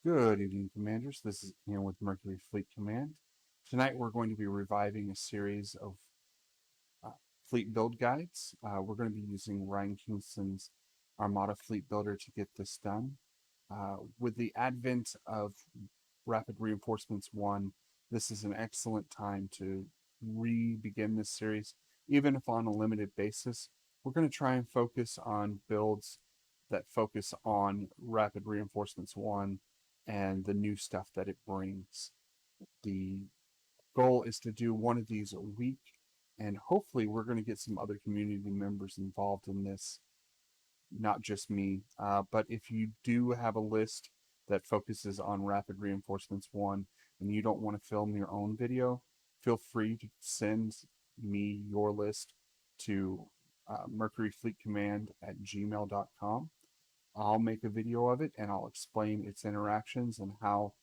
Good evening, Commanders. This is Ian with Mercury Fleet Command. Tonight we're going to be reviving a series of uh, fleet build guides. We're going to be using Ryan Kingston's Armada Fleet Builder to get this done. With the advent of Rapid Reinforcements 1, this is an excellent time to re-begin this series, even if on a limited basis. We're going to try and focus on builds that focus on Rapid Reinforcements 1 and the new stuff that it brings. The goal is to do one of these a week, and hopefully, we're going to get some other community members involved in this, not just me. But if you do have a list that focuses on Rapid Reinforcements 1 and you don't want to film your own video, feel free to send me your list to mercuryfleetcommand@gmail.com. I'll make a video of it and I'll explain its interactions and how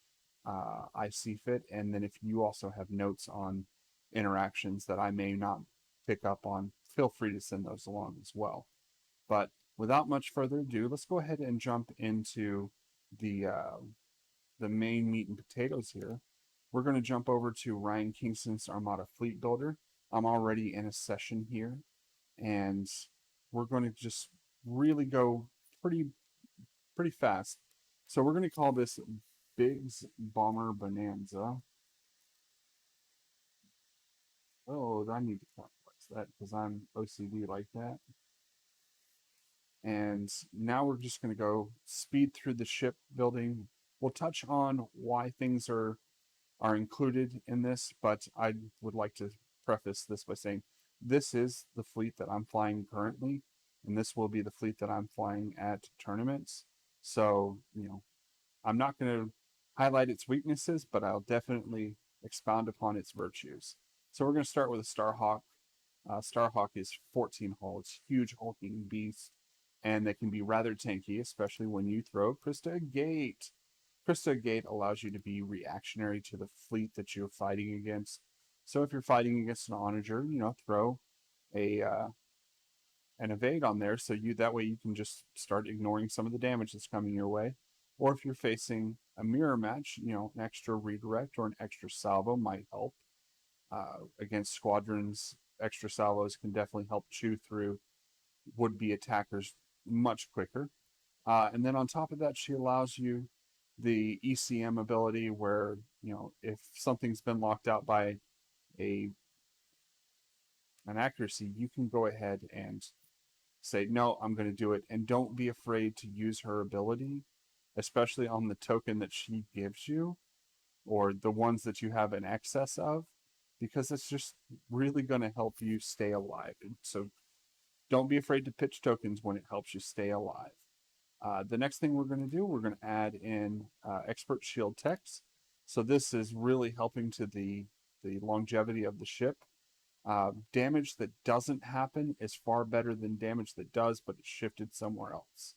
I see fit. And then if you also have notes on interactions that I may not pick up on, feel free to send those along as well. But without much further ado, let's go ahead and jump into the uh, the main meat and potatoes here. We're going to jump over to Ryan Kingston's Armada Fleet Builder. I'm already in a session here, and we're going to just really go pretty fast. So we're going to call this Biggs Bomber Bonanza. Oh, I need to complex that because I'm OCD like that. And now we're just going to go speed through the ship building. We'll touch on why things are included in this, but I would like to preface this by saying this is the fleet that I'm flying currently, and this will be the fleet that I'm flying at tournaments. So, I'm not going to highlight its weaknesses, but I'll definitely expound upon its virtues. So we're going to start with a Starhawk. Starhawk is 14 hull. It's a huge hulking beast, and they can be rather tanky, especially when you throw Krista Gate. Krista Gate allows you to be reactionary to the fleet that you're fighting against. So if you're fighting against an onager, throw a an evade on there, so that way you can just start ignoring some of the damage that's coming your way. Or if you're facing a mirror match, an extra redirect or an extra salvo might help. Against squadrons, extra salvos can definitely help chew through would-be attackers much quicker. And then on top of that, she allows you the ECM ability where, if something's been locked out by a an accuracy, you can go ahead and say, no, I'm going to do it. And don't be afraid to use her ability, especially on the token that she gives you or the ones that you have in excess of, because it's just really going to help you stay alive. And so don't be afraid to pitch tokens when it helps you stay alive. The next thing we're going to do, we're going to add in expert shield text. So this is really helping to the longevity of the ship. Damage that doesn't happen is far better than damage that does, but it's shifted somewhere else.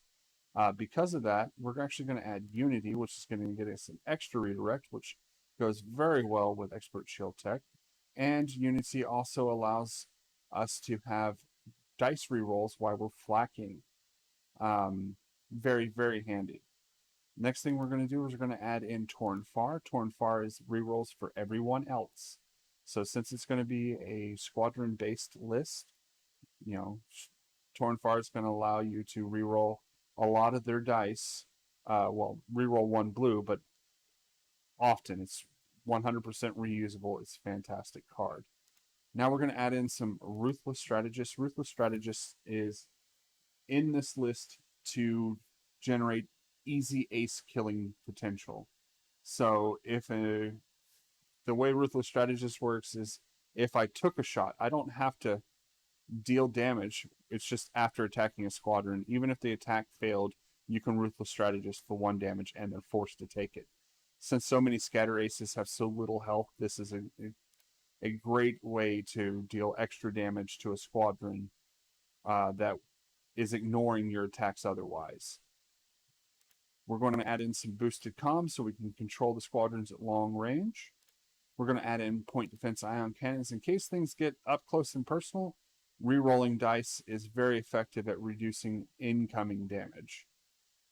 Because of that, we're actually going to add Unity, which is going to get us an extra redirect, which goes very well with Expert Shield Tech. And Unity also allows us to have dice rerolls while we're flacking. Very, very handy. Next thing we're going to do is we're going to add in Torn Far. Torn Far is rerolls for everyone else. So since it's going to be a squadron-based list, you know, Torn Far is going to allow you to reroll a lot of their dice. Reroll one blue, but often it's 100% reusable. It's a fantastic card. Now we're going to add in some Ruthless Strategist. Ruthless Strategist is in this list to generate easy ace killing potential. So the way Ruthless Strategist works is if I took a shot, I don't have to deal damage. It's just after attacking a squadron. Even if the attack failed, you can Ruthless Strategist for 1 damage and they're forced to take it. Since so many scatter aces have so little health, this is a great way to deal extra damage to a squadron that is ignoring your attacks otherwise. We're going to add in some boosted comms so we can control the squadrons at long range. We're going to add in point defense ion cannons in case things get up close and personal. Rerolling dice is very effective at reducing incoming damage.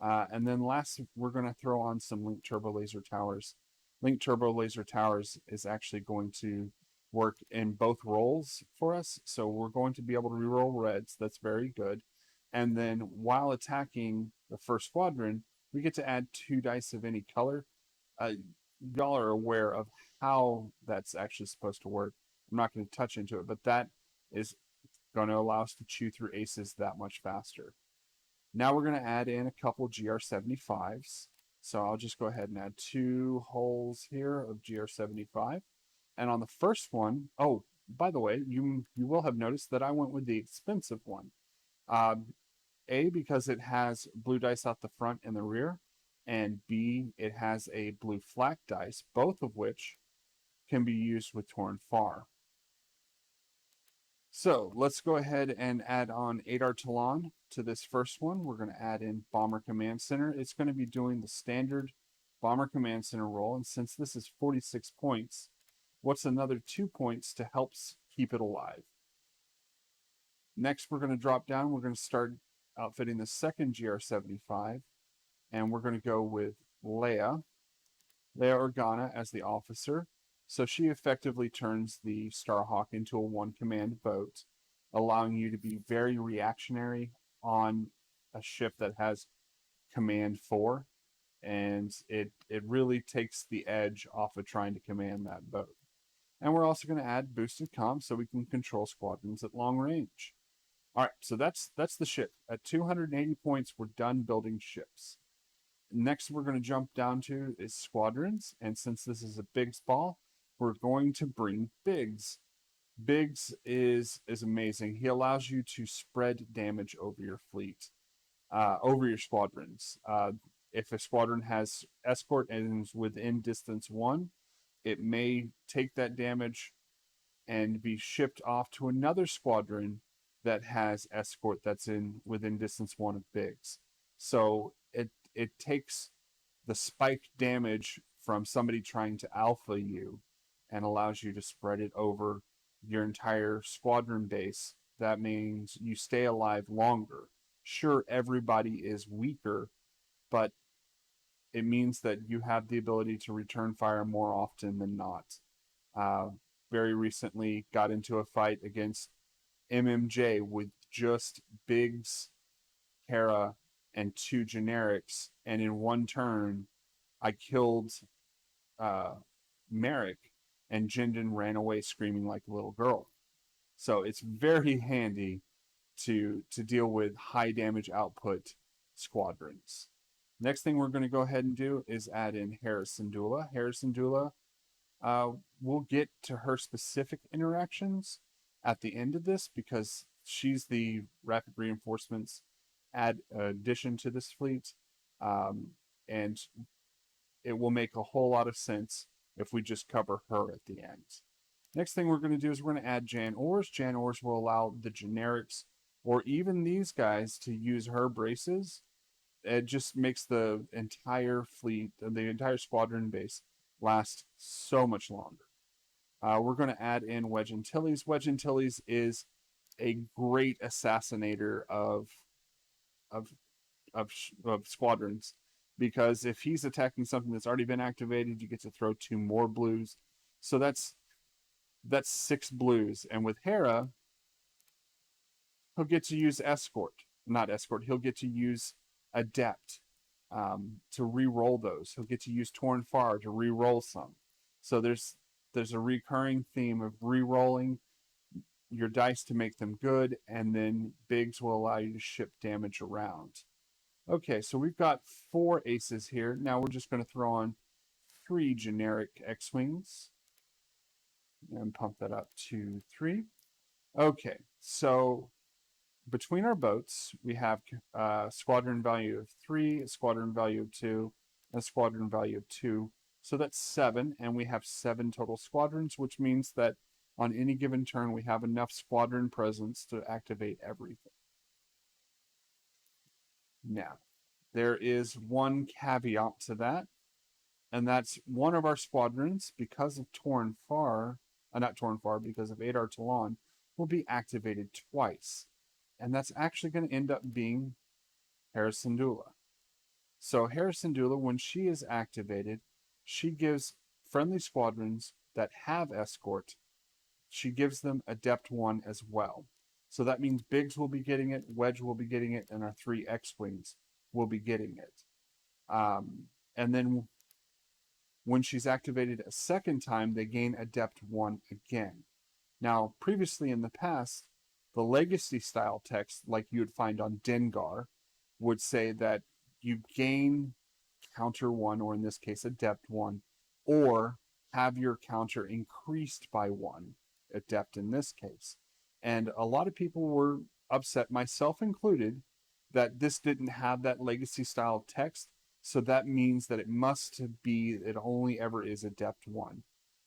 And then last, we're going to throw on some Link Turbo Laser Towers. Link Turbo Laser Towers is actually going to work in both roles for us. So we're going to be able to reroll reds. That's very good. And then while attacking the first squadron, we get to add 2 dice of any color. Y'all are aware of how that's actually supposed to work. I'm not going to touch into it, but that is going to allow us to chew through aces that much faster. Now we're going to add in a couple GR75s. So I'll just go ahead and add 2 holes here of GR75. And on the first one, oh, by the way, you will have noticed that I went with the expensive one. A, because it has blue dice out the front and the rear, and B, it has a blue flak dice, both of which can be used with Torn Far. So let's go ahead and add on Adar Talon to this first one. We're going to add in Bomber Command Center. It's going to be doing the standard Bomber Command Center roll, and since this is 46 points, what's another 2 points to help keep it alive? Next, we're going to drop down. We're going to start outfitting the second GR75, and we're going to go with Leia Organa as the officer. So she effectively turns the Starhawk into a 1-command boat, allowing you to be very reactionary on a ship that has command 4, and it really takes the edge off of trying to command that boat. And we're also going to add boosted comms so we can control squadrons at long range. All right, so that's the ship. At 280 points, we're done building ships. Next, we're going to jump down to is squadrons, and since this is a Biggs ball, we're going to bring Biggs. Biggs is amazing. He allows you to spread damage over your fleet, over your squadrons. If a squadron has escort and is within distance 1, it may take that damage and be shipped off to another squadron that has escort that's within distance 1 of Biggs. So it takes the spike damage from somebody trying to alpha you and allows you to spread it over your entire squadron base. That means you stay alive longer. Sure, everybody is weaker, but it means that you have the ability to return fire more often than not. Very recently got into a fight against MMJ with just Biggs, Hera, and 2 generics, and in one turn, I killed Merrick, and Jindin ran away screaming like a little girl. So it's very handy to deal with high damage output squadrons. Next thing we're going to go ahead and do is add in Harrison Dula. Harrison Dula, we'll get to her specific interactions at the end of this because she's the rapid reinforcements addition to this fleet, and it will make a whole lot of sense if we just cover her at the end. Next thing we're going to do is we're going to add Jan Ors. Jan Ors will allow the generics or even these guys to use her braces. It just makes the entire fleet, the entire squadron base, last so much longer. We're going to add in Wedge Antilles. Wedge Antilles is a great assassinator of squadrons, because if he's attacking something that's already been activated, you get to throw 2 more blues. So that's 6 blues. And with Hera, he'll get to use he'll get to use Adept to re-roll those. He'll get to use Torn Far to re-roll some. So there's a recurring theme of re-rolling your dice to make them good, and then Biggs will allow you to ship damage around. Okay, so we've got 4 aces here. Now we're just going to throw on 3 generic X-Wings and pump that up to 3. Okay, so between our boats, we have a squadron value of 3, a squadron value of 2, and a squadron value of 2. So that's 7, and we have 7 total squadrons, which means that on any given turn, we have enough squadron presence to activate everything. Now, there is one caveat to that, and that's one of our squadrons, because of because of Adar Talon, will be activated twice. And that's actually going to end up being Harrison Dula. So Harrison Dula, when she is activated, she gives friendly squadrons that have escort, she gives them Adept 1 as well. So that means Biggs will be getting it, Wedge will be getting it, and our 3 X-Wings will be getting it. And then when she's activated a second time, they gain Adept 1 again. Now, previously in the past, the legacy style text, like you would find on Dengar, would say that you gain counter 1, or in this case, Adept 1, or have your counter increased by 1, Adept in this case. And a lot of people were upset, myself included, that this didn't have that legacy style text. So that means that it only ever is Adept 1.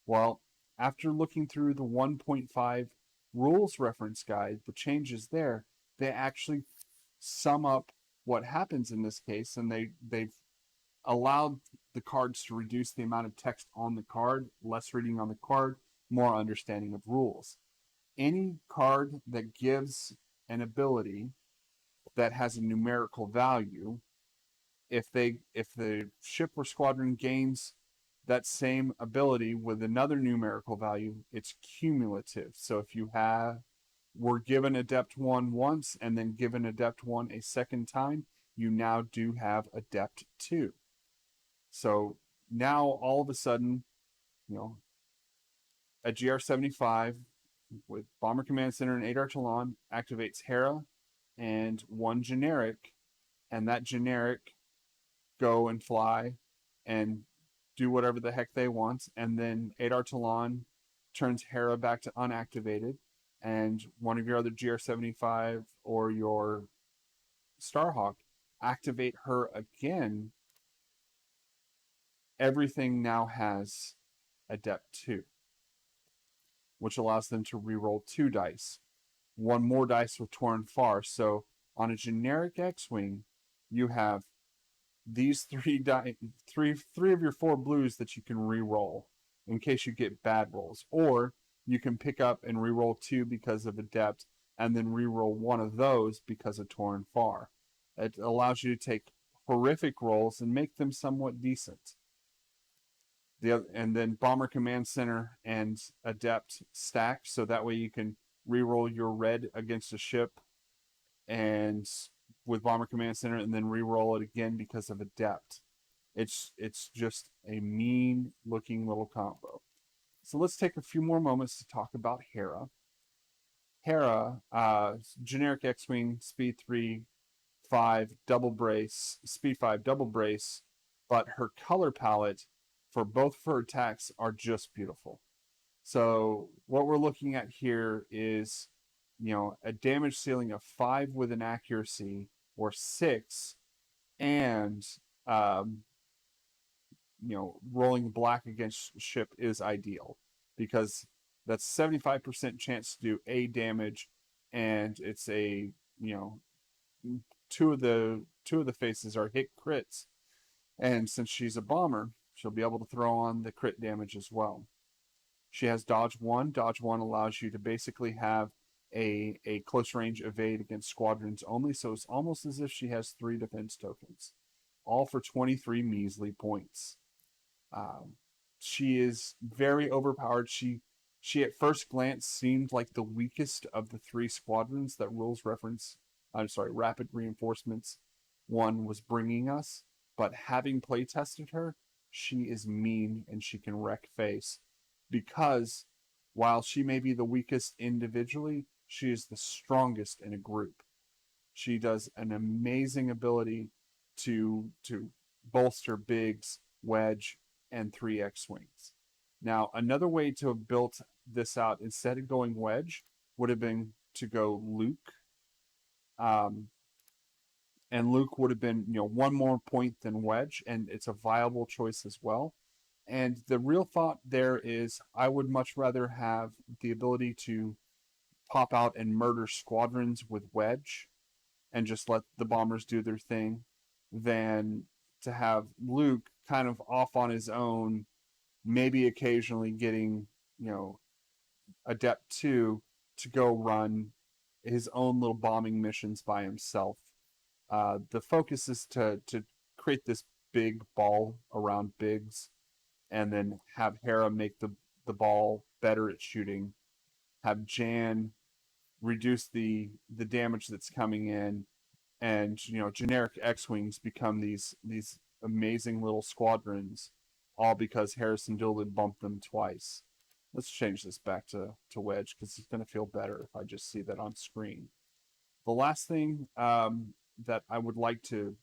Well, after looking through the 1.5 rules reference guide, the changes there, they actually sum up what happens in this case, and they've allowed the cards to reduce the amount of text on the card, less reading on the card, more understanding of rules. Any card that gives an ability that has a numerical value, if the ship or squadron gains that same ability with another numerical value, it's cumulative. So if you were given Adept 1 once and then given Adept 1 a second time, you now do have Adept 2. So now all of a sudden, you know, a GR75 with Bomber Command Center and 8 Artillon activates Hera and 1 generic, and that generic go and fly and do whatever the heck they want, and then 8 Artillon turns Hera back to unactivated, and one of your other GR75 or your Starhawk activate her again. Everything now has Adept 2, which allows them to reroll 2 dice. 1 more dice with Torn Far. So on a generic X-Wing, you have these 3 of your 4 blues that you can reroll in case you get bad rolls. Or you can pick up and reroll 2 because of Adept, and then reroll 1 of those because of Torn Far. It allows you to take horrific rolls and make them somewhat decent. And then Bomber Command Center and Adept stack, so that way you can reroll your red against a ship and with Bomber Command Center, and then reroll it again because of Adept. It's just a mean looking little combo. So let's take a few more moments to talk about Hera. Hera, generic X-Wing, speed 3, 5, double brace, speed 5, double brace, but her color palette for both of her attacks are just beautiful. So what we're looking at here is, a damage ceiling of 5 with an accuracy, or 6, and rolling black against ship is ideal, because that's 75% chance to do A damage, and it's a, two of the faces are hit crits, and since she's a bomber, she'll be able to throw on the crit damage as well. She has Dodge 1. Dodge 1 allows you to basically have a close range evade against squadrons only, so it's almost as if she has 3 defense tokens, all for 23 measly points. She is very overpowered. She at first glance seemed like the weakest of the 3 squadrons that Rapid Reinforcements 1 was bringing us, but having play tested her, she is mean and she can wreck face, because while she may be the weakest individually, she is the strongest in a group. She does an amazing ability to bolster Biggs, Wedge, and 3 X-Wings. Now, another way to have built this out, instead of going Wedge, would have been to go Luke. And Luke would have been, 1 more point than Wedge, and it's a viable choice as well. And the real thought there is, I would much rather have the ability to pop out and murder squadrons with Wedge and just let the bombers do their thing, than to have Luke kind of off on his own, maybe occasionally getting, Adept 2 to go run his own little bombing missions by himself. The focus is to create this big ball around Biggs, and then have Hera make the ball better at shooting. Have Jan reduce the damage that's coming in, and generic X-wings become these amazing little squadrons, all because Harrison Dillon bumped them twice. Let's change this back to Wedge because it's going to feel better if I just see that on screen. The last thing that I would like to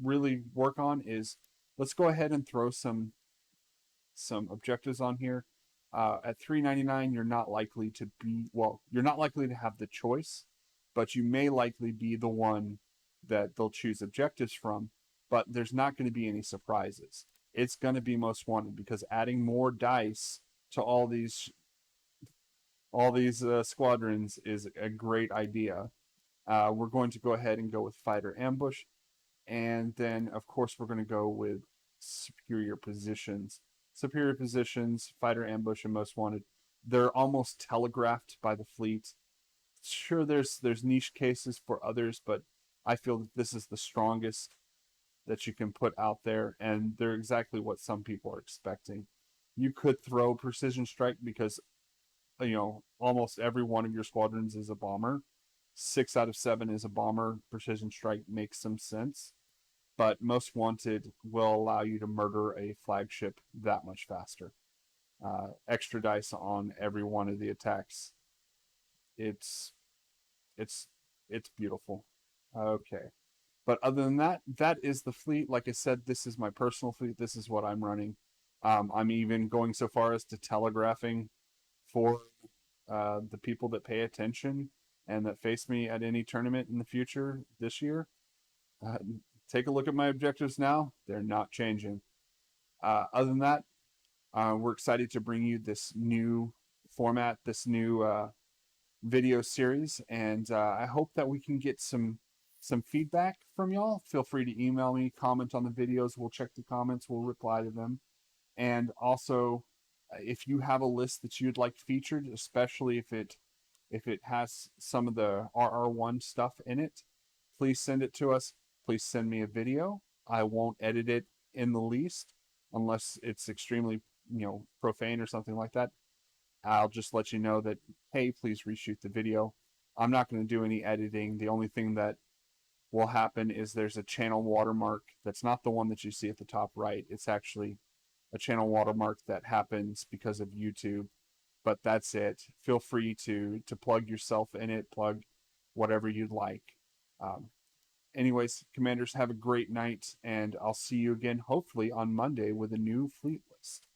really work on is, let's go ahead and throw some objectives on here. At $3.99, you're not likely to be, well, you're not likely to have the choice, but you may likely be the one that they'll choose objectives from, but there's not going to be any surprises. It's going to be most wanted, because adding more dice to all these squadrons is a great idea. We're going to go ahead and go with fighter ambush, and then of course we're going to go with superior positions. Superior positions, fighter ambush, and most wanted, they're almost telegraphed by the fleet. Sure, there's niche cases for others, but I feel that this is the strongest that you can put out there, and they're exactly what some people are expecting. You could throw precision strike because almost every one of your squadrons is a bomber. 6 out of 7 is a bomber. Precision strike makes some sense, but most wanted will allow you to murder a flagship that much faster. Extra dice on every one of the attacks. It's beautiful. Okay. But other than that, that is the fleet. Like I said, this is my personal fleet. This is what I'm running. I'm even going so far as to telegraphing for the people that pay attention and that face me at any tournament in the future this year. Take a look at my objectives now. They're not changing. Other than that, we're excited to bring you this new format, this new video series, and I hope that we can get some feedback from y'all. Feel free to email me, comment on the videos. We'll check the comments. We'll reply to them. And also, if you have a list that you'd like featured, especially if it has some of the RR1 stuff in it, please send it to us. Please send me a video. I won't edit it in the least unless it's extremely, profane or something like that. I'll just let you know that, hey, please reshoot the video. I'm not going to do any editing. The only thing that will happen is there's a channel watermark that's not the one that you see at the top right. It's actually a channel watermark that happens because of YouTube, but that's it. Feel free to plug yourself in it, plug whatever you'd like. Anyways, Commanders, have a great night, and I'll see you again hopefully on Monday with a new fleet list.